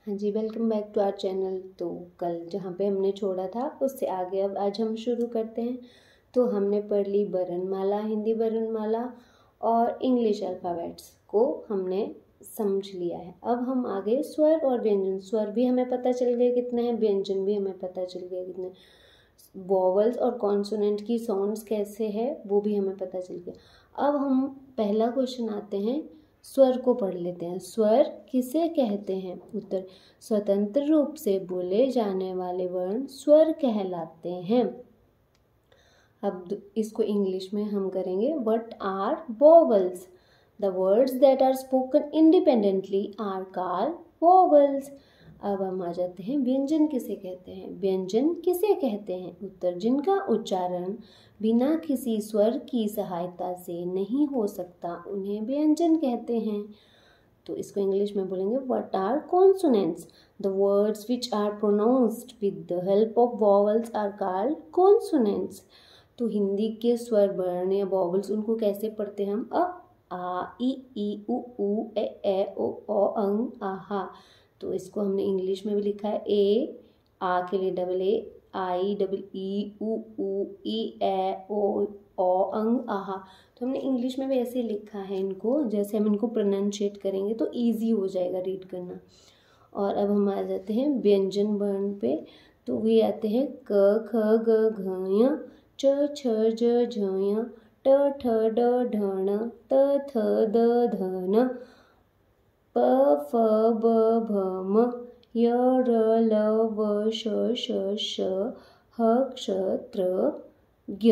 हाँ जी, welcome back to our channel. तो कल जहाँ पे हमने छोड़ा था उससे आगे अब आज हम शुरू करते हैं। तो हमने पढ़ ली वर्णमाला, हिंदी वर्णमाला और इंग्लिश अल्फ़ाबेट्स को हमने समझ लिया है। अब हम आगे स्वर और व्यंजन, स्वर भी हमें पता चल गए कितने हैं, व्यंजन भी हमें पता चल गए कितने, वॉवल्स और कॉन्सोनेंट की साउंड्स कैसे है वो भी हमें पता चल गया। अब हम पहला क्वेश्चन आते हैं, स्वर को पढ़ लेते हैं। स्वर किसे कहते हैं? उत्तर, स्वतंत्र रूप से बोले जाने वाले वर्ण स्वर कहलाते हैं। अब इसको इंग्लिश में हम करेंगे, what are vowels? The words that are spoken independently are called vowels. अब हम आ जाते हैं, व्यंजन किसे कहते हैं? व्यंजन किसे कहते हैं? उत्तर, जिनका उच्चारण बिना किसी स्वर की सहायता से नहीं हो सकता उन्हें व्यंजन कहते हैं। तो इसको इंग्लिश में बोलेंगे, what are consonants? The words which are pronounced with the help of vowels are called consonants. तो हिंदी के स्वर वर्ण या वॉवल्स, उनको कैसे पढ़ते हैं हम? आ ई उ ए ओ अंग आहा। तो इसको हमने इंग्लिश में भी लिखा है, ए आ के लिए double A, I double E उ ए ओ अंग आहा। तो हमने इंग्लिश में भी ऐसे लिखा है इनको, जैसे हम इनको प्रोनाउंशिएट करेंगे तो इजी हो जाएगा रीड करना। और अब हम आ जाते हैं व्यंजन वर्ण पे। तो वे आते हैं क ख ग घ ञ, च छ ज झ ञ, ट ठ ड ढ ण, त थ द ध न, प फ ब भ म, य र ल व श श, ह क्ष त्र ज्ञ।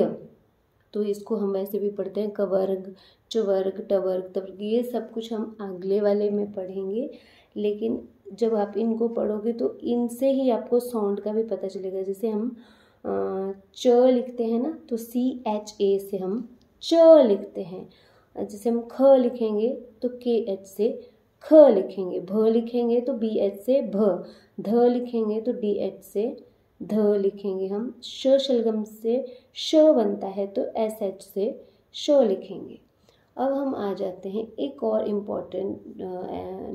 तो इसको हम वैसे भी पढ़ते हैं, कवर्ग, चवर्ग, टवर्ग, तवर्ग, ये सब कुछ हम अगले वाले में पढ़ेंगे। लेकिन जब आप इनको पढ़ोगे तो इनसे ही आपको साउंड का भी पता चलेगा। जैसे हम च लिखते हैं ना, तो CHA से हम च लिखते हैं। जैसे हम ख लिखेंगे तो KH से ख लिखेंगे, भ लिखेंगे तो BH से भ, ध लिखेंगे तो DH से ध लिखेंगे। हम श शलगम से श बनता है तो SH से श लिखेंगे। अब हम आ जाते हैं, एक और इम्पॉर्टेंट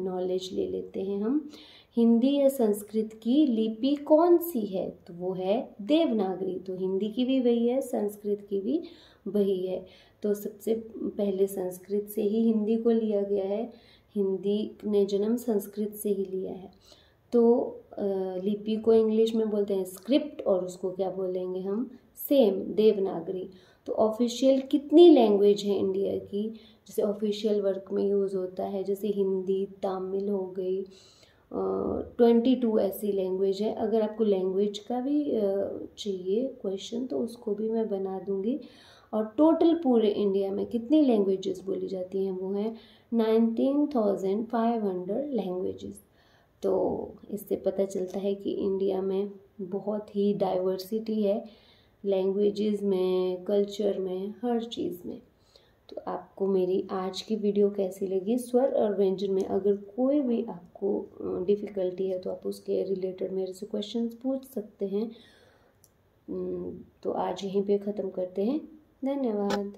नॉलेज ले लेते हैं हम। हिंदी या संस्कृत की लिपि कौन सी है? तो वो है देवनागरी। तो हिंदी की भी वही है, संस्कृत की भी वही है। तो सबसे पहले संस्कृत से ही हिंदी को लिया गया है, हिंदी ने जन्म संस्कृत से ही लिया है। तो लिपि को इंग्लिश में बोलते हैं स्क्रिप्ट, और उसको क्या बोलेंगे हम? सेम, देवनागरी। तो ऑफिशियल कितनी लैंग्वेज है इंडिया की, जैसे ऑफिशियल वर्क में यूज़ होता है, जैसे हिंदी, तमिल हो गई, 22 ऐसी लैंग्वेज है। अगर आपको लैंग्वेज का भी चाहिए क्वेश्चन तो उसको भी मैं बना दूंगी। और टोटल पूरे इंडिया में कितनी लैंग्वेजेस बोली जाती हैं? वो है 19,500 लैंग्वेजेस। तो इससे पता चलता है कि इंडिया में बहुत ही डाइवर्सिटी है, लैंग्वेजेस में, कल्चर में, हर चीज़ में। तो आपको मेरी आज की वीडियो कैसी लगी? स्वर और व्यंजन में अगर कोई भी आपको डिफ़िकल्टी है तो आप उसके रिलेटेड मेरे से क्वेश्चंस पूछ सकते हैं। तो आज यहीं पे ख़त्म करते हैं। धन्यवाद।